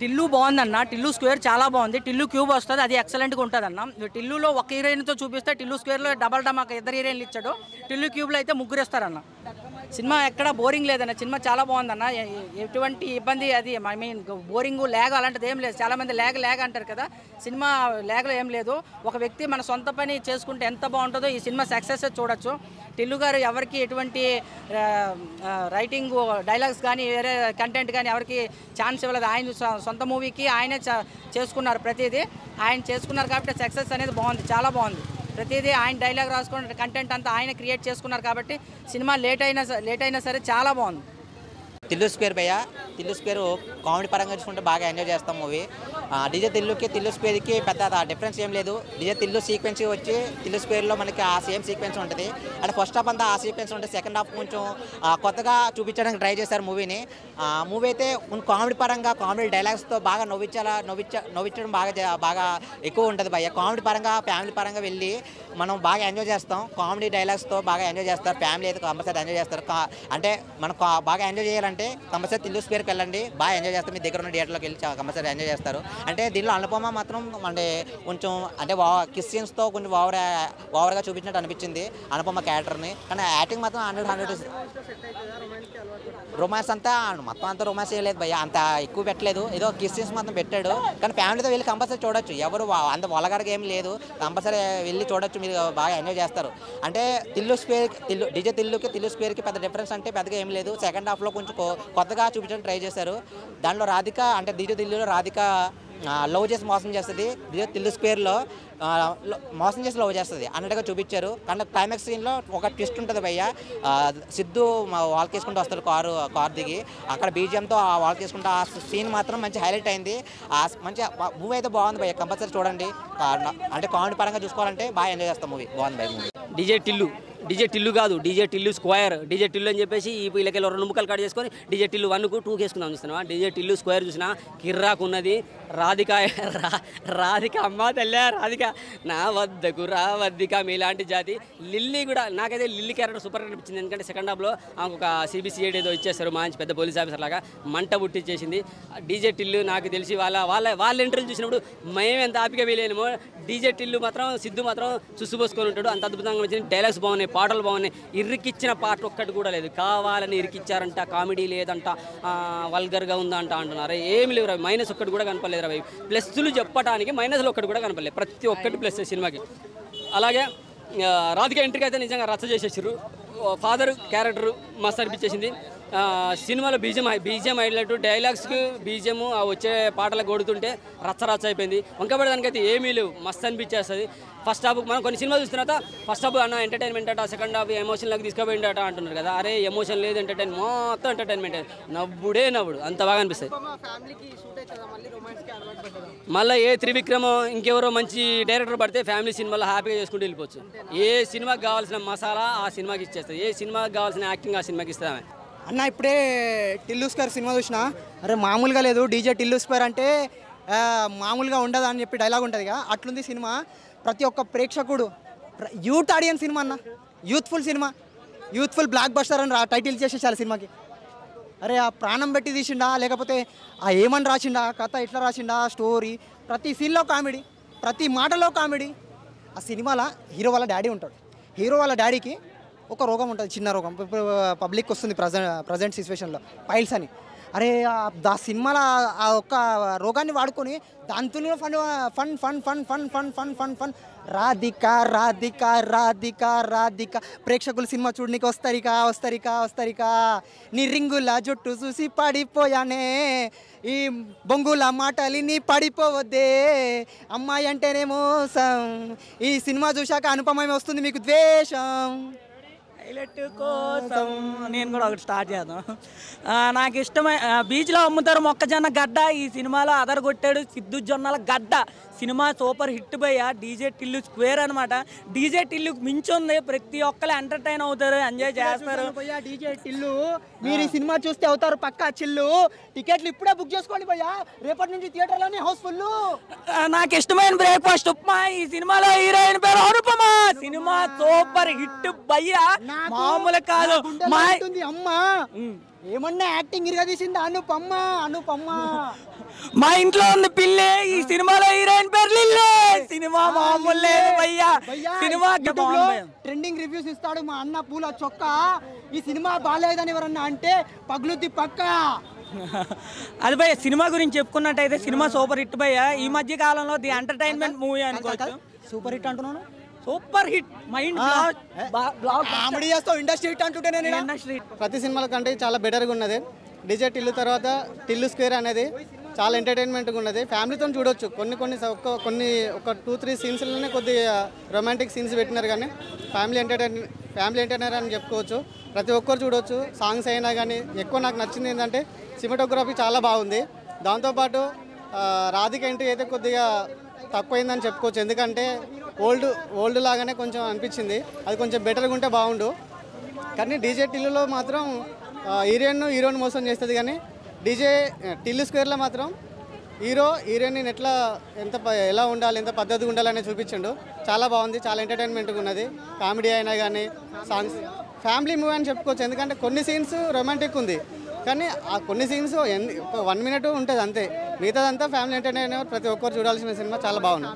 టిల్లు బాగుందన్న. టిల్లు స్క్వేర్ చాలా బాగుంది. టిల్లు క్యూబ్ వస్తుంది, అది ఎక్సలెంట్గా ఉంటుంది అన్న. టిల్లులో ఒక హీరోయిన్తో చూపిస్తే టిల్లు స్క్వేర్లో డబల్ డమాక 2 హీరోయిన్లు ఇచ్చాడు. టిల్లు క్యూబ్లో అయితే 3 ఇస్తారన్న. సినిమా ఎక్కడ బోరింగ్ లేదన్న. సినిమా చాలా బాగుందన్న. ఎటువంటి ఇబ్బంది అది ఐ మీన్ బోరింగ్ ల్యాగ్ అలాంటిది ఏం లేదు. చాలామంది ల్యాగ్ అంటారు కదా, సినిమా ల్యాగ్లో ఏం లేదు. ఒక వ్యక్తి మన సొంత పని చేసుకుంటే ఎంత బాగుంటుందో ఈ సినిమా సక్సెస్ చూడొచ్చు. టిల్లు గారు ఎవరికి ఎటువంటి రైటింగ్ డైలాగ్స్ కానీ వేరే కంటెంట్ కానీ ఎవరికి ఛాన్స్ ఇవ్వలేదు. ఆయన సొంత మూవీకి ఆయనే చేసుకున్నారు. ప్రతిదీ ఆయన చేసుకున్నారు కాబట్టి సక్సెస్ అనేది బాగుంది, చాలా బాగుంది. ప్రతిదీ ఆయన డైలాగ్ రాసుకున్న కంటెంట్ అంతా ఆయన క్రియేట్ చేసుకున్నారు కాబట్టి సినిమా లేట్ అయినా సరే చాలా బాగుంది. తిల్లు స్క్వేర్ భయ్య, తిల్లు స్క్వేర్ కామెడీ పరంగా చూసుకుంటే బాగా ఎంజాయ్ చేస్తాం మూవీ. డీజే తిల్లుకి తిల్లు స్క్వేర్కి పెద్ద డిఫరెన్స్ ఏం లేదు. డీజే తిల్లు సీక్వెన్స్ వచ్చి తిల్లు స్క్వేర్లో మనకి ఆ సేమ్ సీక్వెన్స్ ఉంటుంది. అంటే ఫస్ట్ హాఫ్ అంతా ఆ సీక్వెన్స్ ఉంటుంది, సెకండ్ హాఫ్ కొంచెం కొత్తగా చూపించడానికి ట్రై చేశారు మూవీని. మూవీ అయితే కామెడీ పరంగా కామెడీ డైలాగ్స్తో బాగా నవ్వించడం బాగా ఎక్కువ ఉంటుంది భయ్య. కామెడీ పరంగా ఫ్యామిలీ పరంగా వెళ్ళి మనం బాగా ఎంజాయ్ చేస్తాం. కామెడీ డైలాగ్స్తో బాగా ఎంజాయ్ చేస్తారు. ఫ్యామిలీ అయితే కంపల్సరీ ఎంజాయ్ చేస్తారు. అంటే మనం బాగా ఎంజాయ్ చేయాలంటే కంపల్సరీ తిల్లు స్క్వేర్కి వెళ్ళండి, బాగా ఎంజాయ్ చేస్తారు. మీ దగ్గర ఉన్న థియేటర్లోకి వెళ్ళి కంపల్సరీ ఎంజాయ్ చేస్తారు. అంటే దీనిలో అనుపమ మాత్రం అంటే కొంచెం అంటే కిస్ సీన్స్తో కొంచెం ఓవర్గా చూపించినట్టు అనిపించింది అనుపమ క్యారెక్టర్ని. కానీ యాక్టింగ్ మాత్రం 100 రొమాన్స్ అంతా మొత్తం అంతా రొమాన్స్ చేయలేదు భయ్య, అంత ఎక్కువ పెట్టలేదు. ఏదో కిస్ సీన్స్ మాత్రం పెట్టాడు. కానీ ఫ్యామిలీతో వెళ్ళి కంపల్సరీ చూడొచ్చు. ఎవరు అంత వలగడగా ఏం లేదు, కంపల్సరీ వెళ్ళి చూడొచ్చు, మీరు బాగా ఎంజాయ్ చేస్తారు. అంటే డీజే తిల్లుకి తిల్లు స్క్వేర్కి పెద్ద డిఫరెన్స్ అంటే పెద్దగా ఏం లేదు. సెకండ్ హాఫ్లో కొంచెం కొత్తగా చూపించడానికి ట్రై చేశారు. దాంట్లో రాధిక అంటే డీజే తిల్లులో రాధిక లవ్ చేసి మోసం చేస్తుంది, డీజే తిల్లు స్క్వేర్లో మోసం చేసి లవ్ చేస్తుంది అన్నట్టుగా చూపించారు. కానీ క్లైమాక్స్ సీన్లో ఒక ట్విస్ట్ ఉంటుంది భయ్య. సిద్ధు వాల్కి వేసుకుంటూ వస్తాడు కారు దిగి, అక్కడ బీజిఎంతో వాల్కి వేసుకుంటూ ఆ సీన్ మాత్రం మంచి హైలైట్ అయింది. మంచి మూవీ అయితే బాగుంది భయ్య, కంపల్సరీ చూడండి. అంటే కామెడీ పరంగా చూసుకోవాలంటే బాగా ఎంజాయ్ చేస్తాం మూవీ, బాగుంది భయ్య మూవీ. డీజే టిల్లు కాదు, DJ Tillu square. DJ Tillu అని చెప్పేసి ఈ వీళ్ళకెళ్ళి 2 ముక్కలు కట్ చేసుకొని డీజే టిల్లు 1కు 2కి వేసుకుందాం చూస్తున్నావా. డీజే టిల్లు స్క్వేర్ చూసినా కిర్రాకు ఉన్నది. రాధిక అమ్మ తల్లి, రాధిక నా వద్దకు రావద్దిక మీలాంటి జాతి. లిల్లీ కూడా నాకైతే లిల్లీ క్యారెక్టర్ సూపర్ అనిపించింది. ఎందుకంటే సెకండ్ హాఫ్లో ఒక CBCID ఏదో ఇచ్చేస్తారు, మంచి పెద్ద పోలీస్ ఆఫీసర్ లాగా మంట పుట్టించేసింది. డీజే టిల్లు నాకు తెలిసి వాళ్ళ ఇంటర్వ్యూ చూసినప్పుడు మేము ఎంత ఆపిక వీలేమో, డీజే టిల్లు మాత్రం సిద్ధు మాత్రం చూసుపోసుకొని ఉంటాడు. అంత అద్భుతంగా వచ్చింది. డైలాగ్స్ బాగున్నాయి, పాటలు బాగున్నాయి. ఇరికిచ్చిన పాట ఒక్కటి కూడా లేదు, కావాలని ఇరికిచ్చారంట. కామెడీ లేదంట, వల్గర్గా ఉందంట అంటున్నారు. ఏమి లేవు, మైనస్ ఒక్కటి కూడా కనపడలేదు రవి. ప్లస్లు చెప్పడానికి మైనస్లు ఒక్కటి కూడా కనపడలేదు, ప్రతి ఒక్కటి ప్లస్ సినిమాకి. అలాగే రాధిక ఎంట్రీకి అయితే నిజంగా రచ్చ చేసేసారు. ఫాదర్ క్యారెక్టర్ మస్తు అనిపించేసింది. సినిమాలో బీజిఎం హైలైట్, డైలాగ్స్కి బీజిఎం వచ్చే పాటలకు కొడుతుంటే రచ్చ అయిపోయింది. వంకబడడానికైతే ఏమీ లేవు, మస్తు అనిపించేస్తుంది. ఫస్ట్ హాఫ్ మనం కొన్ని సినిమాలు చూస్తున్న తర్వాత ఫస్ట్ హాఫ్ అన్న ఎంటర్టైన్మెంట్ అట, సెకండ్ హాఫ్ ఎమోషన్లోకి తీసుకుపోయిందట అంటున్నారు కదా. అరే ఎమోషన్ లేదు, మొత్తం ఎంటర్టైన్మెంట్, నవ్వుడు అంత బాగా అనిపిస్తుంది. మళ్ళీ ఏ త్రివిక్రమ్ ఇంకెవరో మంచి డైరెక్టర్ పడితే ఫ్యామిలీ సినిమాలో హ్యాపీగా చేసుకుంటూ వెళ్ళిపోవచ్చు. ఏ సినిమాకి కావాల్సిన మసాలా ఆ సినిమాకి ఇచ్చేస్తుంది, ఏ సినిమాకి కావాల్సిన యాక్టింగ్ ఆ సినిమాకి ఇస్తామే. అన్న ఇప్పుడే టిల్లు స్క్వేర్ సినిమా చూసిన, అరే మామూలుగా లేదు. డీజే టిల్లు స్క్వేర్ అంటే మామూలుగా ఉండదు అని చెప్పి డైలాగ్ ఉంటుంది కదా, అట్లుంది సినిమా. ప్రతి ఒక్క ప్రేక్షకుడు యూత్ ఆడియన్స్ సినిమా అన్న, youthful cinema, youthful block buster అని టైటిల్ చేసేసారు సినిమాకి. అరే ఆ ప్రాణం పెట్టి తీసిండా, లేకపోతే ఆ ఏమని రాసిండా, కథ ఎట్లా రాసిండా, స్టోరీ, ప్రతి సీన్లో కామెడీ, ప్రతి మాటలో కామెడీ. ఆ సినిమాలో హీరో వాళ్ళ డాడీ ఉంటాడు. హీరో వాళ్ళ డాడీకి ఒక రోగం ఉంటుంది, చిన్న రోగం, పబ్లిక్ వస్తుంది ప్రజెంట్ సిచ్యువేషన్లో, పైల్స్ అని. అరే ఆ సినిమాలో ఆ ఒక్క రోగాన్ని వాడుకొని దాంతో fun fun fun fun fun fun fun fun Radhika Radhika Radhika Radhika. ప్రేక్షకులు సినిమా చూడనికి వస్తరిక నీ రింగుల జుట్టు చూసి పడిపోయానే, ఈ బొంగుల మాటలి నీ పడిపోవద్దే, అమ్మాయి అంటేనే మోసం. ఈ సినిమా చూశాక అనుపమ వస్తుంది మీకు ద్వేషం. హైలైట్ కోసం నేను కూడా ఒకటి స్టార్ట్ చేద్దాం. నాకు ఇష్టమైన బీచ్లో అమ్ముతారు మొక్కజొన్న గడ్డ, ఈ సినిమాలో అదరగొట్టాడు సిద్ధు జొన్నల గడ్డ. సినిమా సూపర్ హిట్ భయ్య. డీజే టిల్లు స్క్వేర్ అనమాట. డీజే టిల్లుకి మించి ఉంది, ప్రతి ఒక్కరు ఎంటర్టైన్ అవుతారు, ఎంజాయ్ చేస్తారు. డీజే టిల్లు మీరు ఈ సినిమా చూస్తే అవుతారు పక్కా చిల్లు. టికెట్లు ఇప్పుడే బుక్ చేసుకోండి భయ్యా, రేపటి నుంచి థియేటర్లోనే హౌస్ఫుల్. నాకు ఇష్టమైన బ్రేక్ఫాస్ట్ ఉప్మా, ఈ సినిమాలో హీరోయిన్ పేరు అనుపమ. సినిమా సూపర్ హిట్ భయ్య. మామూలు కాదు. అమ్మా ఏమన్నా యాక్టింగ్ ఇరగదీసింది అనుపమ్మ. మా ఇంట్లో ఉంది పిల్లి, ఈ సినిమాలో హీరోయిన్ పేరు లిల్లీ. సినిమా మామూలు లేదు భయ్యా. సినిమా ట్రెండింగ్ రివ్యూస్ ఇస్తాడు మా అన్న పూల చొక్కా. ఈ సినిమా బాగాలేదని ఎవరన్నా అంటే పగులుతి పక్క. అది భయ్య సినిమా గురించి చెప్పుకున్నట్టయితే సినిమా సూపర్ హిట్ భయ్య. ఈ మధ్య కాలంలో ది ఎంటర్టైన్మెంట్ మూవీ అనుకోవచ్చు. సూపర్ హిట్ అంటున్నాను, సూపర్ హిట్. మైండ్ కామెడీ చేస్తావు, ఇండస్ట్రీ హిట్ అంటుంటే నేను ఇండస్ట్రీ. ప్రతి సినిమాల కంటే చాలా బెటర్గా ఉన్నది. డీజే టిల్లు తర్వాత టిల్లు స్క్వేర్ అనేది చాలా ఎంటర్టైన్మెంట్గా ఉన్నది. ఫ్యామిలీతో చూడొచ్చు. కొన్ని ఒక 2-3 సీన్స్లోనే కొద్దిగా రొమాంటిక్ సీన్స్ పెట్టినారు, కానీ ఫ్యామిలీ ఎంటర్టైనర్ అని చెప్పుకోవచ్చు. ప్రతి ఒక్కరు చూడొచ్చు. సాంగ్స్ అయినా కానీ ఎక్కువ నాకు నచ్చింది ఏంటంటే సినిమాటోగ్రఫీ చాలా బాగుంది. దాంతోపాటు రాధిక ఎంట్రీ అయితే కొద్దిగా తక్కువైందని చెప్పుకోవచ్చు. ఎందుకంటే ఓల్డ్ లాగానే కొంచెం అనిపించింది. అది కొంచెం బెటర్గా ఉంటే బాగుండు. కానీ డీజే టిల్లులో మాత్రం హీరోయిన్ మోసం చేస్తుంది. కానీ టిల్లు స్క్వేర్లో మాత్రం హీరోయిన్ ఎలా ఉండాలి, ఎంత పద్ధతిగా ఉండాలని చూపించిండు. చాలా బాగుంది, చాలా ఎంటర్టైన్మెంట్గా ఉన్నది. కామెడీ అయినా కానీ సాంగ్స్ ఫ్యామిలీ మూవీ అని చెప్పుకోవచ్చు. ఎందుకంటే కొన్ని సీన్స్ రొమాంటిక్ ఉంది, కానీ ఆ కొన్ని సీన్స్ 1 minute ఉంటుంది అంతే. మిగతాదంతా ఫ్యామిలీ ఎంటర్టైనర్, ప్రతి ఒక్కరు చూడాల్సిన సినిమా. చాలా బాగుంది.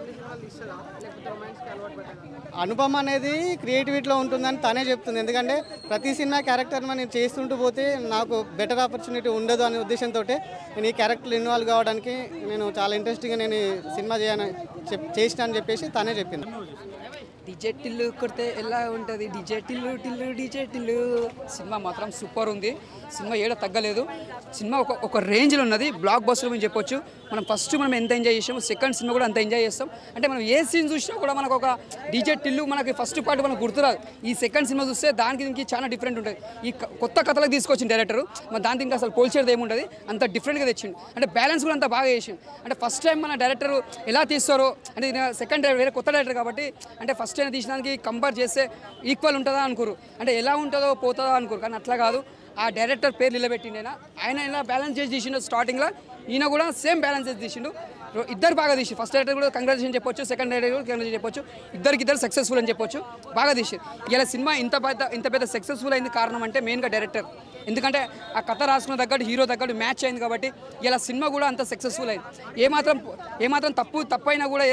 అనుపమ అనేది క్రియేటివిటీలో ఉంటుందని తనే చెప్తుంది. ఎందుకంటే ప్రతి సినిమా క్యారెక్టర్ నేను చేస్తుంటూ పోతే నాకు బెటర్ ఆపర్చునిటీ ఉండదు అనే ఉద్దేశంతో నేను ఈ క్యారెక్టర్ ఇన్వాల్వ్ కావడానికి నేను చాలా ఇంట్రెస్టింగ్గా నేను సినిమా చేసిన అని చెప్పేసి తనే చెప్పింది. డీజే టిల్లు కొడితే ఎలా ఉంటుంది, డీజే టిల్లు సినిమా మాత్రం సూపర్ ఉంది. సినిమా ఏడ తగ్గలేదు. సినిమా ఒక రేంజ్లో ఉన్నది. బ్లాక్ బస్టర్ అని చెప్పొచ్చు. మనం ఎంత ఎంజాయ్ చేసాము, సెకండ్ సినిమా కూడా అంత ఎంజాయ్ చేస్తాం. అంటే మనం ఏ సీన్ చూసినా కూడా మనకు ఒక డీజే టిల్లు మనకి ఫస్ట్ పార్ట్ మనకు గుర్తురాదు. ఈ సెకండ్ సినిమా చూస్తే దీనికి చాలా డిఫరెంట్ ఉంటుంది. ఈ కొత్త కథలకు తీసుకొచ్చిన డైరెక్టర్ మన దానికి ఇంకా అసలు పోల్చేది ఏముంటుంది, అంత డిఫరెంట్గా తెచ్చిండు. అంటే బ్యాలెన్స్ కూడా అంత బాగా చేసిండు. అంటే ఫస్ట్ టైం మన డైరెక్టర్ ఎలా తీస్తారో అంటే సెకండ్ వేరే కొత్త డైరెక్టర్ కాబట్టి అంటే ఫస్ట్ టైం తీసినానికి కంపేర్ చేస్తే ఈక్వల్ ఉంటుందా అనుకోరు, అంటే ఎలా ఉంటుందో పోతుందో అనుకోరు. కానీ అట్లా కాదు. ఆ డైరెక్టర్ పేరు నిలబెట్టిండైనా ఆయన ఇలా బ్యాలెన్స్ చేసి తీసిండు. స్టార్టింగ్లో ఈయన కూడా సేమ్ బ్యాలెన్స్ చేసి తీసిండు. ఇద్దరు బాగా తీసి ఫస్ట్ డైరెక్టర్ కూడా కంగ్రాచులేషన్ చెప్పొచ్చు, సెకండ్ డైరెక్టర్ కూడా కంగ్రాచులేషన్ చెప్పొచ్చు. ఇద్దరు సక్సెస్ఫుల్ అని చెప్పొచ్చు. బాగా తీసి ఇలా సినిమా ఇంత పెద్ద సక్సెస్ఫుల్ అయింది కారణం అంటే మెయిన్గా డైరెక్టర్. ఎందుకంటే ఆ కథ రాసుకున్న తగ్గట్టు హీరో తగ్గట్టు మ్యాచ్ అయింది కాబట్టి ఇలా సినిమా కూడా అంత సక్సెస్ఫుల్ అయింది. ఏమాత్రం తప్పు అయినా కూడా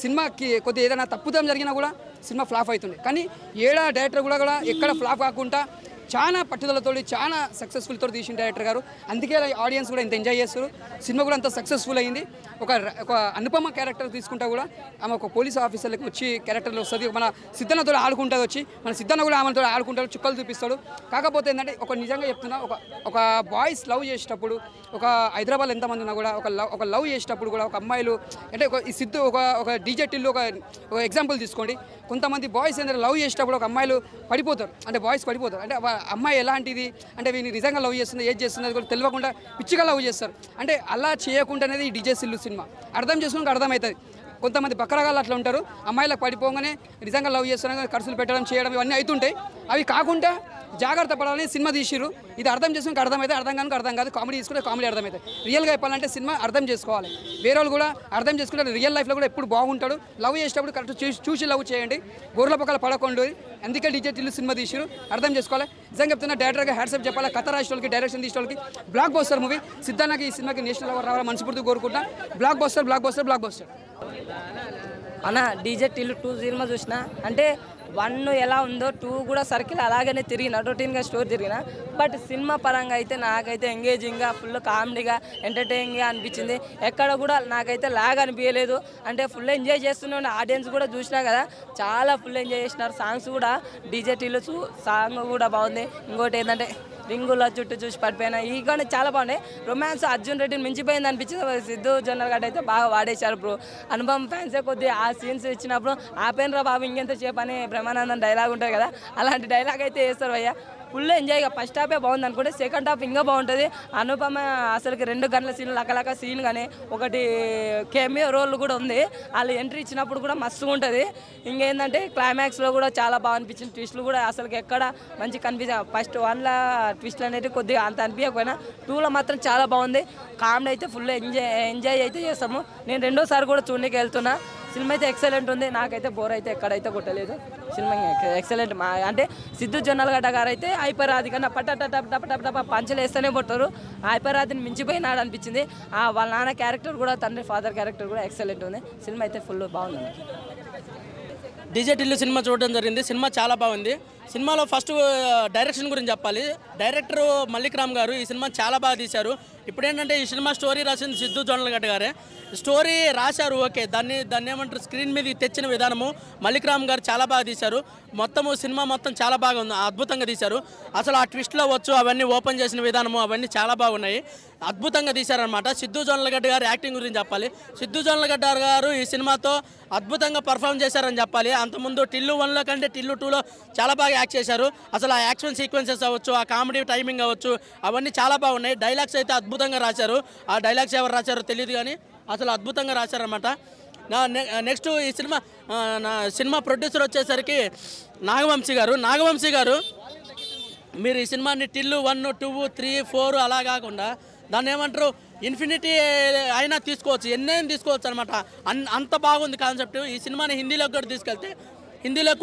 సినిమాకి కొద్దిగా ఏదైనా తప్పుదం జరిగినా కూడా సినిమా ఫ్లాప్ అవుతుంది. కానీ డైరెక్టర్ కూడా ఎక్కడ ఫ్లాప్ కాకుండా చాలా పట్టుదలతో చాలా సక్సెస్ఫుల్తో తీసిన డైరెక్టర్ గారు. అందుకే ఆడియన్స్ కూడా ఇంత ఎంజాయ్ చేస్తారు. సినిమా కూడా అంత సక్సెస్ఫుల్ అయింది. ఒక అనుపమ క్యారెక్టర్ తీసుకుంటా కూడా ఆమె ఒక పోలీస్ ఆఫీసర్లకు వచ్చి క్యారెక్టర్లో వస్తుంది. మన సిద్ధన్నతో ఆడుకుంటుంది వచ్చి, మన సిద్ధన్న కూడా ఆమెతో ఆడుకుంటాడు, చుక్కలు చూపిస్తాడు. కాకపోతే ఏంటంటే నిజంగా చెప్తున్నా, ఒక బాయ్స్ లవ్ చేసేటప్పుడు, ఒక హైదరాబాద్లో ఎంతమంది ఉన్నా కూడా ఒక లవ్ చేసేటప్పుడు కూడా ఒక అమ్మాయిలు అంటే ఈ సిద్ధు ఒక డీజే టిల్లు ఒక ఎగ్జాంపుల్ తీసుకోండి. కొంతమంది బాయ్స్ ఏంటంటే లవ్ చేసేటప్పుడు ఒక అమ్మాయిలు పడిపోతారు, అంటే బాయ్స్ పడిపోతారు. అంటే అమ్మాయి ఎలాంటిది అంటే వీని నిజంగా లవ్ చేస్తుంది, ఏది చేస్తుంది అది కూడా తెలియకుండా పిచ్చిగా లవ్ చేస్తారు. అంటే అలా చేయకుండా అనేది ఈ డీజే టిల్లు సినిమా అర్థం చేసుకుని అర్థమవుతుంది. కొంతమంది బకరగాళ్ళు అట్లా ఉంటారు, అమ్మాయిలకు పడిపోగానే నిజంగా లవ్ చేస్తున్నారు, ఖర్చులు పెట్టడం చేయడం ఇవన్నీ అవుతుంటాయి. అవి కాకుండా జాగ్రత్త పడాలని సినిమా తీసిరు. ఇది అర్థం చేసుకుని అర్థమైతే అర్థం కాదు. కామెడీ తీసుకుంటే కామెడీ అర్థమవుతుంది. రియల్గా చెప్పాలంటే సినిమా అర్థం చేసుకోవాలి. వేరే వాళ్ళు కూడా అర్థం చేసుకుంటే రియల్ లైఫ్లో కూడా ఎప్పుడు బాగుంటాడు. లవ్ చేసేటప్పుడు కరెక్ట్ చూసి లవ్ చేయండి, గొర్రెల పక్కల పడకండి. అందుకే డీజే టిల్లు సినిమా తీసిరు, అర్థం చేసుకోవాలి. నిజంగా చెప్తున్నా డైరెక్టర్గా హ్యాట్సప్ చెప్పాలి. కథ రాసిన వాళ్ళకి, డైరెక్షన్ తీసిన వాళ్ళకి. Block buster movie. సిద్ధాన్నకి ఈ సినిమాకి నేషనల్ అవార్డు రావాలని మనస్ఫూర్తిగా కోరుకుంటా. బ్లాక్ బస్టర్ అన్న డీజే టిల్లు 2 సినిమా చూసిన అంటే 1 ఎలా ఉందో 2 కూడా సర్కిల్ అలాగనే తిరిగిన, రొటీన్గా స్టోరీ తిరిగిన. బట్ సినిమా పరంగా అయితే నాకైతే ఎంగేజింగ్గా ఫుల్ కామెడీగా ఎంటర్టైనింగ్గా అనిపించింది. ఎక్కడ కూడా నాకైతే లాగ్ అనిపించలేదు. అంటే ఫుల్ ఎంజాయ్ చేస్తున్నాను. ఆడియన్స్ కూడా చూసినా కదా చాలా ఫుల్ ఎంజాయ్ చేసినారు. సాంగ్స్ కూడా డీజే టిల్లు సాంగ్ కూడా బాగుంది. ఇంకోటి ఏంటంటే రింగుల చుట్టూ చూసి పడిపోయినా ఈ కానీ చాలా బాగున్నాయి. రొమాన్స్ అర్జున్ రెడ్డిని మించిపోయింది అనిపించింది. సిద్ధు జొన్నలగడ్డ అయితే బాగా వాడేశారు బ్రో. అనుపమ ఫ్యాన్సే కొద్దిగా ఆ సీన్స్ ఇచ్చినప్పుడు ఆపేనరా బాబు ఇంకెంత సేపు అని బ్రహ్మానందం డైలాగ్ ఉంటుంది కదా, అలాంటి డైలాగ్ అయితే వేస్తారు అయ్యా. ఫుల్ ఎంజాయ్గా ఫస్ట్ హాఫే బాగుంది అనుకుంటే సెకండ్ హాఫ్ ఇంకా బాగుంటుంది. అనుపమ అసలుకి 2 గంటల సీన్లు లకలక సీన్ కానీ ఒకటి కెమియో రోల్ కూడా ఉంది. వాళ్ళు ఎంట్రీ ఇచ్చినప్పుడు కూడా మస్తుగా ఉంటుంది. ఇంకేంటంటే క్లైమాక్స్లో కూడా చాలా బాగా అనిపించింది. ట్విస్టులు కూడా అసలుకి ఎక్కడ మంచి కనిపించాయి. ఫస్ట్ 1లో ట్విస్టులు అనేది కొద్దిగా అంత అనిపించకపోయినా 2లో మాత్రం చాలా బాగుంది. కామెడీ అయితే ఫుల్ ఎంజాయ్ అయితే చేస్తాము. నేను 2వ సారి కూడా చూడడానికి వెళ్తున్నా. సినిమా అయితే ఎక్సలెంట్ ఉంది. నాకైతే బోర్ అయితే ఎక్కడైతే కొట్టలేదు. Cinema excellent. అంటే సిద్ధు జొన్నలగడ్డ గారు అయితే హైపరాది కన్నా పట్ట పంచలు వేస్తూనే కొట్టారు. హైపరాదిని మించిపోయినాడు అనిపించింది. వాళ్ళ నాన్న క్యారెక్టర్ కూడా, తండ్రి ఫాదర్ క్యారెక్టర్ కూడా ఎక్సలెంట్ ఉంది. సినిమా అయితే ఫుల్ బాగుంది. డీజే టిల్లు సినిమా చూడడం జరిగింది. సినిమా చాలా బాగుంది. సినిమాలో ఫస్ట్ డైరెక్షన్ గురించి చెప్పాలి. డైరెక్టర్ మల్లిక్ రామ్ గారు ఈ సినిమా చాలా బాగా తీశారు. ఇప్పుడు ఏంటంటే ఈ సినిమా స్టోరీ రాసింది సిద్ధు జొన్నలగడ్డ గారే. స్టోరీ రాశారు, ఓకే. దాన్ని ఏమంటారు, స్క్రీన్ మీద తెచ్చిన విధానము మల్లిక్ రామ్ గారు చాలా బాగా తీశారు. సినిమా మొత్తం చాలా బాగా ఉంది, అద్భుతంగా తీశారు. అసలు ఆ ట్విస్ట్లో వచ్చు అవన్నీ ఓపెన్ చేసిన విధానము అవన్నీ చాలా బాగున్నాయి, అద్భుతంగా తీశారనమాట. సిద్ధు జొన్నలగడ్డ గారు యాక్టింగ్ గురించి చెప్పాలి. సిద్ధు జొన్నలగడ్డ గారు ఈ సినిమాతో అద్భుతంగా పర్ఫామ్ చేశారని చెప్పాలి. అంతకుముందు టిల్లు 1లో కంటే టిల్లు 2లో చాలా బాగా యాక్ట్ చేశారు. అసలు ఆ యాక్షన్ సీక్వెన్సెస్ అవ్వచ్చు, ఆ కామెడీ టైమింగ్ అవ్వచ్చు, అవన్నీ చాలా బాగున్నాయి. డైలాగ్స్ అయితే అద్భుతంగా రాశారు. ఆ డైలాగ్స్ ఎవరు రాశారో తెలియదు కానీ అసలు అద్భుతంగా రాశారనమాట. నెక్స్ట్ ఈ సినిమా ప్రొడ్యూసర్ వచ్చేసరికి నాగవంశీ గారు మీరు ఈ సినిమాని టిల్లు 1, 2, 3, 4 అలా కాకుండా దాన్ని ఏమంటారు ఇన్ఫినిటీ అయినా తీసుకోవచ్చు, ఎన్నైనా తీసుకోవచ్చు అనమాట. అంత బాగుంది కాన్సెప్ట్. ఈ సినిమాని హిందీలో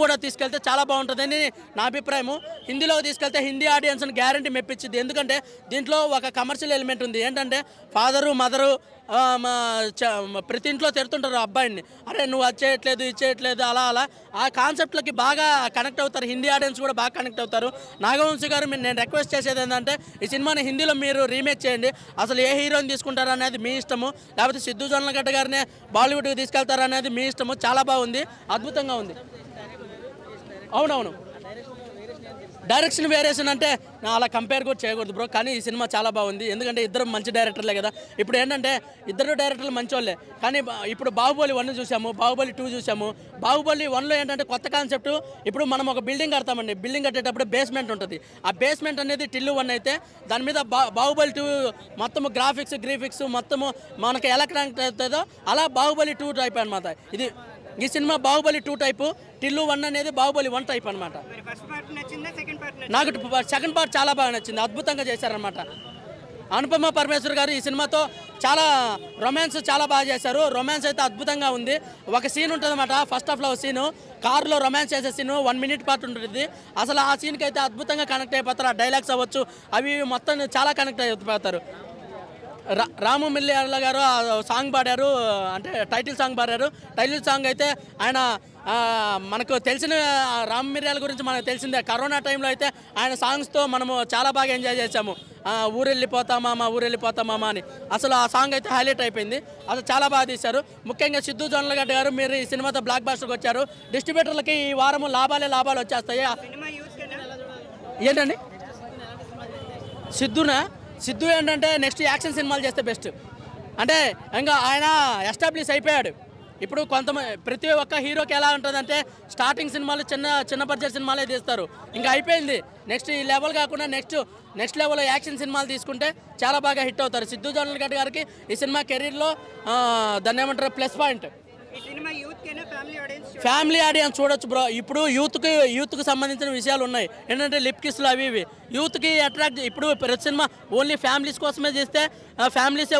కూడా తీసుకెళ్తే చాలా బాగుంటుందని నా అభిప్రాయము. హిందీలో తీసుకెళ్తే హిందీ ఆడియన్స్ని గ్యారంటీ మెప్పించింది. ఎందుకంటే దీంట్లో ఒక కమర్షియల్ ఎలిమెంట్ ఉంది. ఏంటంటే ఫాదరు మదరు ప్రతి ఇంట్లో తిడుతుంటారు అబ్బాయిని, అరే నువ్వు అది చేయట్లేదు ఇది చేయట్లేదు అలా ఆ కాన్సెప్ట్లకి బాగా కనెక్ట్ అవుతారు. హిందీ ఆడియన్స్ కూడా బాగా కనెక్ట్ అవుతారు. నాగవంశీ గారు నేను రిక్వెస్ట్ చేసేది ఏంటంటే ఈ సినిమాని హిందీలో మీరు రీమేక్ చేయండి. అసలు ఏ హీరోని తీసుకుంటారు అనేది మీ ఇష్టము, లేకపోతే సిద్ధు జొన్నలగడ్డ గారినే బాలీవుడ్కి తీసుకెళ్తారు అనేది మీ ఇష్టము. చాలా బాగుంది, అద్భుతంగా ఉంది. అవునవును, డైరెక్షన్ వేరియేషన్ అంటే అలా కంపేర్ కూడా చేయకూడదు బ్రో. కానీ ఈ సినిమా చాలా బాగుంది. ఎందుకంటే ఇద్దరు మంచి డైరెక్టర్లే కదా. ఇప్పుడు ఏంటంటే ఇద్దరు డైరెక్టర్లు మంచోళ్ళే. కానీ ఇప్పుడు బాహుబలి 1 చూసాము, బాహుబలి 2 చూసాము. బాహుబలి 1లో ఏంటంటే కొత్త కాన్సెప్ట్. ఇప్పుడు మనం ఒక బిల్డింగ్ కడతామండి, బిల్డింగ్ కట్టేటప్పుడు బేస్మెంట్ ఉంటుంది. ఆ బేస్మెంట్ అనేది టిల్లు 1 అయితే దాని మీద బాహుబలి 2 మొత్తము గ్రాఫిక్స్ మొత్తము మనకి ఎలా కనెక్ట్ అవుతుందో అలా బాహుబలి 2 టైప్ అనమాట. ఈ సినిమా బాహుబలి 2 టైపు, టిల్లు 1 అనేది బాహుబలి 1 టైప్ అనమాట. నాకు సెకండ్ పార్ట్ చాలా బాగా నచ్చింది, అద్భుతంగా చేశారనమాట. అనుపమ పరమేశ్వర్ గారు ఈ సినిమాతో చాలా రొమాన్స్ చాలా బాగా చేశారు. రొమాన్స్ అయితే అద్భుతంగా ఉంది. ఒక సీన్ ఉంటుంది అన్నమాట, ఫస్ట్ హాఫ్లో సీను కార్లో రొమాన్స్ చేసే సీను 1 minute పార్ట్ ఉంటుంది. అసలు ఆ సీన్కి అయితే అద్భుతంగా కనెక్ట్ అయిపోతారు. ఆ డైలాగ్స్ అవ్వచ్చు అవి మొత్తం చాలా కనెక్ట్ అయిపోతారు. రాము మిల్లియాల గారు సాంగ్ పాడారు, అంటే టైటిల్ సాంగ్ పాడారు. టైటిల్ సాంగ్ అయితే ఆయన మనకు తెలిసిన రామ్ మిర్యాల గురించి మనకు తెలిసిందే. కరోనా టైంలో అయితే ఆయన సాంగ్స్తో మనము చాలా బాగా ఎంజాయ్ చేసాము. ఊరెళ్ళిపోతామా అని అసలు ఆ సాంగ్ అయితే హైలైట్ అయిపోయింది. అసలు చాలా బాగా తీశారు. ముఖ్యంగా సిద్ధు జొన్నలగడ్డ గారు మీరు ఈ సినిమాతో బ్లాక్ బాస్టర్కి వచ్చారు. డిస్ట్రిబ్యూటర్లకి ఈ వారము లాభాలు వచ్చేస్తాయి. ఏంటండి సిద్ధు ఏంటంటే నెక్స్ట్ యాక్షన్ సినిమాలు చేస్తే బెస్ట్. అంటే ఇంకా ఆయన ఎస్టాబ్లిష్ అయిపోయాడు. ఇప్పుడు ప్రతి ఒక్క హీరోకి ఎలా ఉంటుందంటే స్టార్టింగ్ సినిమాలు చిన్న బడ్జెట్ సినిమాలే తీస్తారు, ఇంకా అయిపోయింది. నెక్స్ట్ ఈ లెవెల్ కాకుండా నెక్స్ట్ లెవెల్లో యాక్షన్ సినిమాలు తీసుకుంటే చాలా బాగా హిట్ అవుతారు. సిద్ధు జొన్నలగడ్డ గారికి ఈ సినిమా కెరీర్లో దాన్ని ఏమంటారు ప్లస్ పాయింట్. ఫ్యామిలీ ఆడియన్స్ చూడొచ్చు బ్రో. ఇప్పుడు యూత్కి సంబంధించిన విషయాలు ఉన్నాయి. ఏంటంటే లిప్ కిస్లు అవి యూత్కి అట్రాక్ట్. ఇప్పుడు ప్రతి సినిమా ఓన్లీ ఫ్యామిలీస్ కోసమే చేస్తే ఫ్యామిలీసే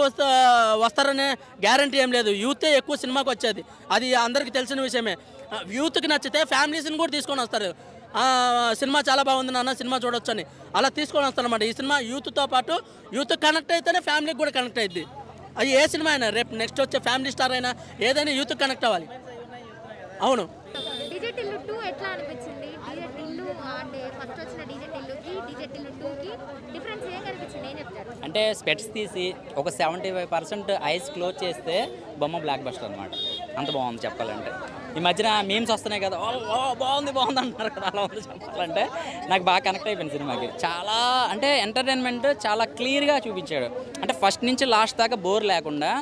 వస్తారనే గ్యారంటీ ఏం లేదు. యూతే ఎక్కువ సినిమాకి వచ్చేది, అది అందరికీ తెలిసిన విషయమే. యూత్కి నచ్చితే ఫ్యామిలీస్ని కూడా తీసుకొని వస్తారు. సినిమా చాలా బాగుంది నాన్న, సినిమా చూడొచ్చు అని అలా తీసుకొని వస్తారన్నమాట. ఈ సినిమా యూత్తో పాటు యూత్ కనెక్ట్ అయితేనే ఫ్యామిలీకి కూడా కనెక్ట్ అయ్యింది. అది ఏ సినిమా అయినా రేపు నెక్స్ట్ వచ్చే ఫ్యామిలీ స్టార్ అయినా ఏదైనా యూత్ కనెక్ట్ అవ్వాలి. అవును. డీజే టిల్లు 2 ఎట్లా అనిపించింది? డీజే టిల్లు అంటే ఫస్ట్ వచ్చిన డీజే టిల్లుకి డీజే టిల్లు 2కి డిఫరెన్స్ ఏం కనిపించింది, ఏం చెప్తారు? అంటే స్పెట్స్ తీసి ఒక 75% ఐస్ క్లోజ్ చేస్తే బొమ్మ బ్లాక్ బస్టర్ అనమాట. అంత బాగుంది చెప్పాలంటే. ఈ మధ్యన మీమ్స్ వస్తున్నాయి కదా, బాగుంది అంటున్నారు కదా, అలా ఉంది చెప్పాలంటే. నాకు బాగా కనెక్ట్ అయిపోయింది సినిమాకి. చాలా అంటే ఎంటర్టైన్మెంట్ చాలా క్లియర్గా చూపించాడు. అంటే ఫస్ట్ నుంచి లాస్ట్ దాకా బోర్ లేకుండా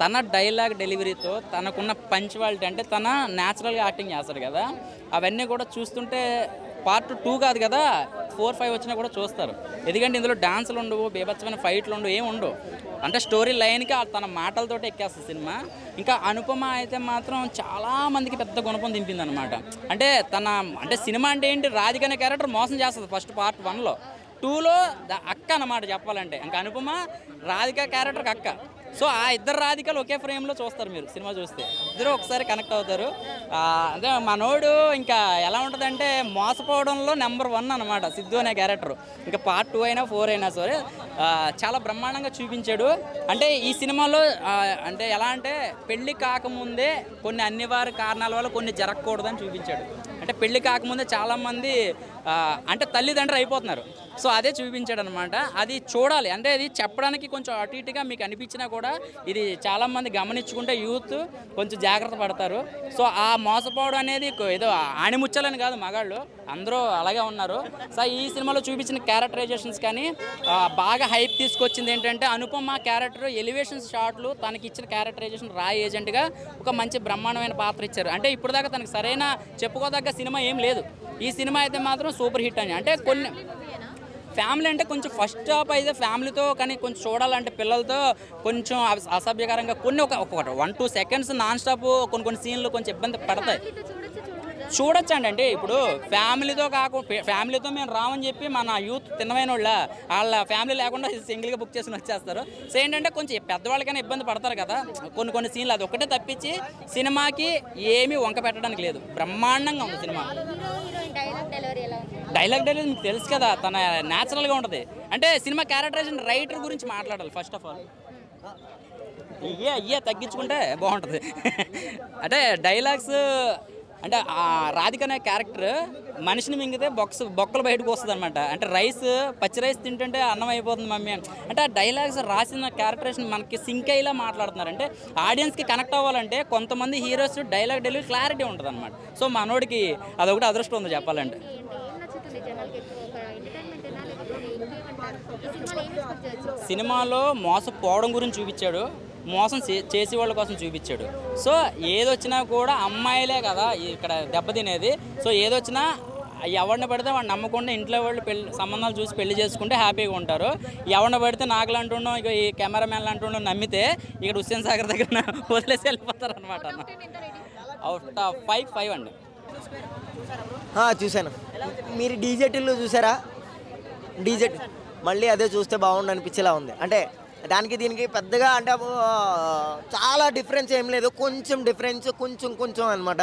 తన డైలాగ్ డెలివరీతో తనకున్న పంచువాలిటీ, అంటే తన న్యాచురల్గా యాక్టింగ్ చేస్తాడు కదా, అవన్నీ కూడా చూస్తుంటే పార్ట్ 2 కాదు కదా 4, 5 వచ్చినా కూడా చూస్తారు. ఎందుకంటే ఇందులో డాన్సులు ఉండవు, బీభత్సమైన ఫైట్లు ఉండవు, ఏమి ఉండవు. అంటే స్టోరీ లైన్కి తన మాటలతోటి ఎక్కేస్తుంది సినిమా. ఇంకా అనుపమ అయితే మాత్రం చాలామందికి పెద్ద గుణపం దింపింది అనమాట. అంటే సినిమా అంటే ఏంటి, రాధిక అనే క్యారెక్టర్ మోసం చేస్తుంది ఫస్ట్ పార్ట్ 1లో. 2లో అక్క అన్నమాట చెప్పాలంటే. ఇంకా అనుపమ రాధిక క్యారెక్టర్కి అక్క. సో ఆ ఇద్దరు రాధికలు ఒకే ఫ్రేమ్లో చూస్తారు మీరు సినిమా చూస్తే, ఇద్దరు ఒకసారి కనెక్ట్ అవుతారు. అదే మనోడు ఇంకా ఎలా ఉంటుందంటే మోసపోవడంలో నెంబర్ 1 అనమాట సిద్ధు అనే క్యారెక్టర్. ఇంకా పార్ట్ 2 అయినా 4 అయినా సరే చాలా బ్రహ్మాండంగా చూపించాడు. అంటే ఈ సినిమాలో అంటే ఎలా అంటే పెళ్లి కాకముందే కొన్ని అనివార్య కారణాల వల్ల కొన్ని జరగకూడదని చూపించాడు. అంటే పెళ్లి కాకముందే చాలామంది అంటే తల్లిదండ్రులు అయిపోతున్నారు. సో అదే చూపించాడు అనమాట. అది చూడాలి. అంటే అది చెప్పడానికి కొంచెం అటు ఇటుగా మీకు అనిపించినా కూడా ఇది చాలామంది గమనించుకుంటే యూత్ కొంచెం జాగ్రత్త పడతారు. సో ఆ మోసపోవడం అనేది ఏదో ఆణిముచ్చాలని కాదు, మగాళ్ళు అందరూ అలాగే ఉన్నారు. సో ఈ సినిమాలో చూపించిన క్యారెక్టరైజేషన్స్ కానీ బాగా హైప్ తీసుకొచ్చింది ఏంటంటే అనుపమ క్యారెక్టర్ ఎలివేషన్స్ షాట్లు తనకి ఇచ్చిన క్యారెక్టరైజేషన్ రా ఏజెంట్గా ఒక మంచి బ్రహ్మాండమైన పాత్ర ఇచ్చారు. అంటే ఇప్పుడు దాకా తనకు సరైన చెప్పుకోదగ్గ సినిమా ఏం లేదు. ఈ సినిమా అయితే మాత్రం సూపర్ హిట్ అని. అంటే కొన్ని ఫ్యామిలీ అంటే కొంచెం ఫస్ట్ హాఫ్ అయితే ఫ్యామిలీతో, కానీ కొంచెం చూడాలంటే పిల్లలతో కొంచెం అసభ్యకరంగా కొన్ని ఒక 1-2 సెకండ్స్ నాన్ స్టాప్ కొన్ని సీన్లు కొంచెం ఇబ్బంది పడతాయి. చూడొచ్చండి. అంటే ఇప్పుడు ఫ్యామిలీతో ఫ్యామిలీతో మేము రామని చెప్పి మన యూత్ తిన్నమైన వాళ్ళ ఫ్యామిలీ లేకుండా సింగిల్గా బుక్ చేసుకుని వచ్చేస్తారు. సో ఏంటంటే కొంచెం పెద్దవాళ్ళకైనా ఇబ్బంది పడతారు కదా కొన్ని సీన్లు, అది ఒక్కటే తప్పించి సినిమాకి ఏమీ వంక పెట్టడానికి లేదు. బ్రహ్మాండంగా ఉంది సినిమా. డైలాగ్ డెలివరీ మీకు తెలుసు కదా, తన న్యాచురల్గా ఉంటుంది. అంటే సినిమా క్యారెక్టరైజేషన్ రైటర్ గురించి మాట్లాడాలి ఫస్ట్ ఆఫ్ ఆల్. ఇయ్యే తగ్గించుకుంటే బాగుంటుంది. అంటే డైలాగ్స్ అంటే రాధిక అనే క్యారెక్టర్ మనిషిని మింగితే బొక్కలు బయటకు వస్తుంది అనమాట. అంటే పచ్చి రైస్ తింటుంటే అన్నం అయిపోతుంది మమ్మీ అంటే ఆ డైలాగ్స్ రాసిన క్యారెక్టరేషన్ మనకి సింక్ అయ్యేలా మాట్లాడుతున్నారు. అంటే ఆడియన్స్కి కనెక్ట్ అవ్వాలంటే కొంతమంది హీరోస్ డైలాగ్ డెలివరీ క్లారిటీ ఉంటుంది అనమాట. సో మనోడికి అదొకటి అదృష్టం ఉంది చెప్పాలంటే. సినిమాలో మోసపోవడం గురించి చూపించాడు, మోసం చేసే వాళ్ళ కోసం చూపించాడు. సో ఏదొచ్చినా కూడా అమ్మాయిలే కదా ఇక్కడ దెబ్బతినేది. సో ఏదొచ్చినా ఎవరిని పడితే వాడిని నమ్మకుండా ఇంట్లో వాళ్ళు సంబంధాలు చూసి పెళ్లి చేసుకుంటే హ్యాపీగా ఉంటారు. ఎవరిని పడితే నాకు అంటున్నాం ఇక ఈ కెమెరామెన్లు అంటున్నాం నమ్మితే ఇక్కడ హుస్సేన్ సాగర్ దగ్గర వదిలేసి వెళ్ళిపోతారు అనమాట. అవుట్ ఆఫ్ 5 అండి. చూశాను. మీరు డీజేటీల్లో చూసారా? డీజేటీ మళ్ళీ అదే చూస్తే బాగుండు అనిపించేలా ఉంది. అంటే దానికి దీనికి పెద్దగా అంటే చాలా డిఫరెన్స్ ఏం లేదు, కొంచెం డిఫరెన్స్ కొంచెం అనమాట.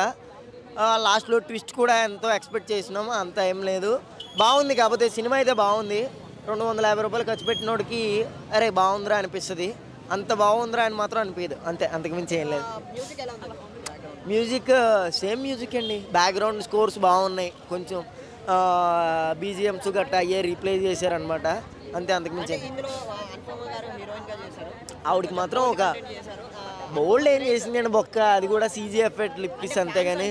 లాస్ట్లో ట్విస్ట్ కూడా ఎంతో ఎక్స్పెక్ట్ చేసినాము, అంత ఏం లేదు. బాగుంది. కాకపోతే సినిమా అయితే బాగుంది. 250 రూపాయలు ఖర్చు పెట్టినోడికి అరే బాగుందిరా అనిపిస్తుంది, అంత బాగుందిరా అని మాత్రం అనిపించదు. అంతే, అంతకుమించి ఏం లేదు. మ్యూజిక్ సేమ్ మ్యూజిక్ అండి. బ్యాక్గ్రౌండ్ స్కోర్స్ బాగున్నాయి, కొంచెం బీజిఎమ్స్ గట్టా అయ్యే రీప్లేస్ చేశారనమాట. అంతే, అంతకుమించి ఆవిడకి మాత్రం ఒక బోల్డ్ ఏం చేసిందండి బొక్క, అది కూడా సీజీ ఎఫెక్ట్ లిప్పిస్ అంతే. కానీ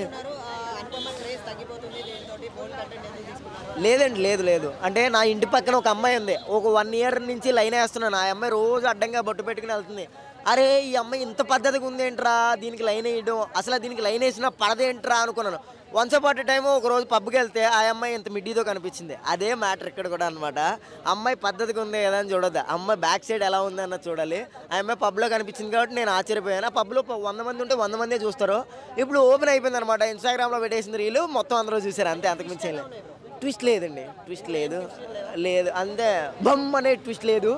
లేదండి, లేదు. అంటే నా ఇంటి పక్కన ఒక అమ్మాయి ఉంది, ఒక 1 ఇయర్ నుంచి లైన్ వేస్తున్నాను. ఆ అమ్మాయి రోజు అడ్డంగా బొట్టు పెట్టుకుని వెళ్తుంది. అరే ఈ అమ్మాయి ఇంత పద్ధతిగా ఉందేంట్రా, దీనికి లైన్ వేయడం, అసలు దీనికి లైన్ వేసినా పడదేంట్రా అనుకున్నాను. వన్స్ అపాట్ టైం ఒక రోజు పబ్కి వెళ్తే ఆ అమ్మాయి ఇంత మిడ్డీతో కనిపించింది. అదే మ్యాటర్ ఇక్కడ కూడా అనమాట. అమ్మాయి పద్ధతిగా ఉంది కదా అని చూడొద్దు, అమ్మాయి బ్యాక్ సైడ్ ఎలా ఉంది అన్నది చూడాలి. ఆ అమ్మాయి పబ్లో కనిపించింది కాబట్టి నేను ఆశ్చర్యపోయాను. ఆ పబ్లో 100 మంది ఉంటే 100 మందే చూస్తారు. ఇప్పుడు ఓపెన్ అయిపోయింది అనమాట. ఇన్స్టాగ్రామ్లో పెట్టేసింది రీలు, మొత్తం అందరూ చూసారు. అంతే, అంతకుమించి లేదు. ట్విస్ట్ లేదండి, ట్విస్ట్ లేదు అంతే. బమ్ అనే ట్విస్ట్ లేదు.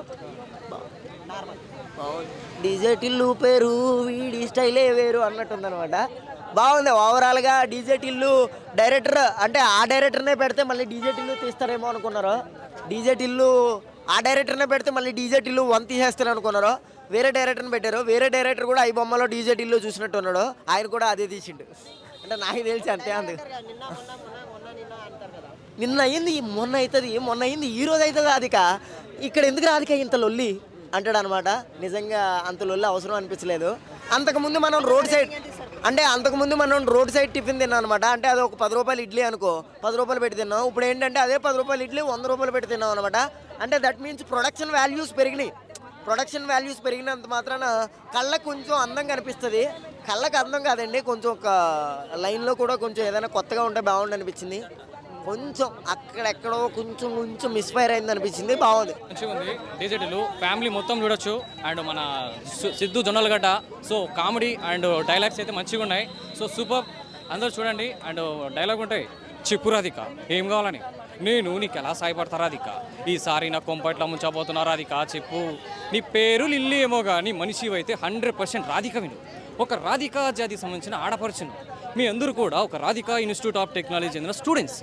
డీజే టిల్లు పేరు వీడి స్టైలే వేరు అన్నట్టుందనమాట. బాగుంది ఓవరాల్గా. డీజే టిల్లు డైరెక్టర్ అంటే ఆ డైరెక్టర్నే పెడితే మళ్ళీ డీజే టిల్లు తీస్తారేమో అనుకున్నారు. డీజే టిల్లు ఆ డైరెక్టర్నే పెడితే మళ్ళీ డీజే టిల్లు 1 తీసేస్తారు అనుకున్నారు. వేరే డైరెక్టర్ని పెట్టారు. వేరే డైరెక్టర్ కూడా ఈ బొమ్మలో డీజే టిల్లు చూసినట్టు ఉన్నాడు, ఆయన కూడా అదే తీసిండు. అంటే నాకు తెలిసి అంతే. నిన్న అయ్యింది, మొన్న అవుతుంది, మొన్న అయ్యింది, ఈ రోజు అవుతుంది. రాధిక ఇక్కడ ఎందుకు రాధిక ఇంత లొల్లి అంటాడు అనమాట. నిజంగా అంత లొల్లి అవసరం అనిపించలేదు. అంతకుముందు మనం రోడ్ సైడ్ టిఫిన్ తిన్నాం అనమాట. అంటే అది ఒక 10 రూపాయలు ఇడ్లీ అనుకో, 10 రూపాయలు పెట్టి తిన్నాం. ఇప్పుడు ఏంటంటే అదే 10 రూపాయలు ఇడ్లీ 100 రూపాయలు పెట్టి తిన్నాం అనమాట. అంటే దట్ మీన్స్ ప్రొడక్షన్ వాల్యూస్ పెరిగినంత మాత్రాన కళ్ళకు కొంచెం అందం కనిపిస్తుంది. కళ్ళకు అందం కాదండి, కొంచెం ఒక లైన్లో కూడా కొంచెం ఏదైనా కొత్తగా ఉంటే బాగుండు అనిపించింది. కొంచెం అక్కడెక్కడో కొంచెం మిస్ఫైర్ అయింది అనిపించింది. బాగుంది, మంచిగా ఉంది. డీజేటీలు ఫ్యామిలీ మొత్తం చూడొచ్చు. అండ్ మన Siddhu Jonnalagadda, so comedy and dialogues అయితే మంచిగా ఉన్నాయి. సో సూపర్, అందరూ చూడండి. అండ్ డైలాగ్ ఉంటాయి, చెప్పు రాధిక ఏం కావాలని, నేను నీకు ఎలా సాయపడతా రాధిక, ఈసారి నా కొంపట్లా ముంచబోతున్నా రాధిక చెప్పు. నీ పేరు లిల్లీ ఏమో కానీ మనిషి అయితే 100% రాధిక విను. ఒక రాధికా జాతికి సంబంధించిన ఆడపడుచును. మీ అందరూ కూడా ఒక రాధికా ఇన్స్టిట్యూట్ ఆఫ్ టెక్నాలజీ చెందిన స్టూడెంట్స్.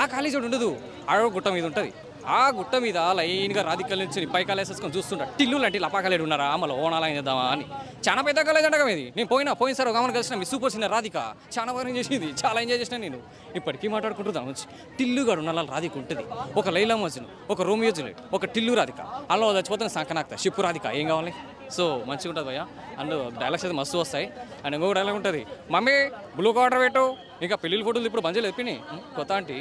ఆ కాలేజీ ఉండదు, ఆడ గుట్ట మీద ఉంటుంది. ఆ గుట్ట మీద లైన్గా రాధికల నుంచి పైకాలు వేసేసుకొని చూస్తుంటా. టిల్లు లాంటి లపాకాలేడు ఉన్నారా, మళ్ళీ ఓనాలా చేద్దామా అని. చాలా పెద్ద కాలేజ్ అంటగా ఇది. నేను పోయినసారి ఒక ఆమెను కలిసిన మీ సూపర్ సీనియర్ రాధిక చాలా బాగా చేసింది, చాలా ఎంజాయ్ చేసిన నేను. ఇప్పటికీ మాట్లాడుకుంటున్నాను వచ్చి టిల్లుగాడు ఉన్న రాధిక ఉంటుంది. ఒక లైలా మజ్ను, ఒక రోమియో జూలియట్, ఒక టిల్లు రాధిక. అలా చచ్చిపోతున్న సంకనాక్త షిప్పు రాధిక ఏం కావాలి. సో మంచిగా ఉంటుంది భయ్య. అండ్ డైలాగ్స్ అయితే మస్తు వస్తాయి. అండ్ ఇంకొక డైలాగ్ ఉంటుంది, మమ్మీ బ్లూ కార్డర్ పెట్టు. ఇంకా పెళ్ళిళ్ళ ఫోటోలు ఇప్పుడు బంజలు ఎప్పినాయి. కొత్త అంటే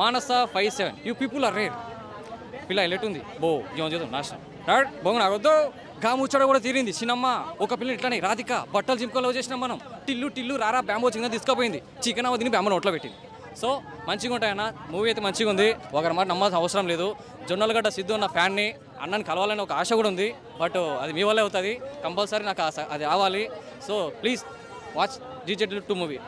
మానస 57 యూ పీపుల్ ఆర్ రేర్. పిల్ల ఎల్లెట్టుంది బో జీవం చేద్దాం నాశనం డాడ్ బొంగు నాకొద్దు. గా ముచ్చట కూడా తీరింది చిన్నమ్మ. ఒక పిల్ల ఇట్లానే రాధిక బట్టలు జింపులో చేసినాం మనం. టిల్లు రారా బ్యాంబో చిన్న తీసుకుపోయింది. చికెన్ అవ్వ తిని బ్యాంబో నోట్లో పెట్టింది. సో మంచిగా ఉంటాయన్న. మూవీ అయితే మంచిగా ఉంది, ఒకరి మాట నమ్మాల్సిన అవసరం లేదు. జొన్నలగడ్డ సిద్ధు అన్న ఫ్యాన్ని, అన్నని కలవాలని ఒక ఆశ కూడా ఉంది. బట్ అది మీ వల్లే అవుతుంది. కంపల్సరీ నాకు అది రావాలి. So please watch DJ Tillu 2 movie.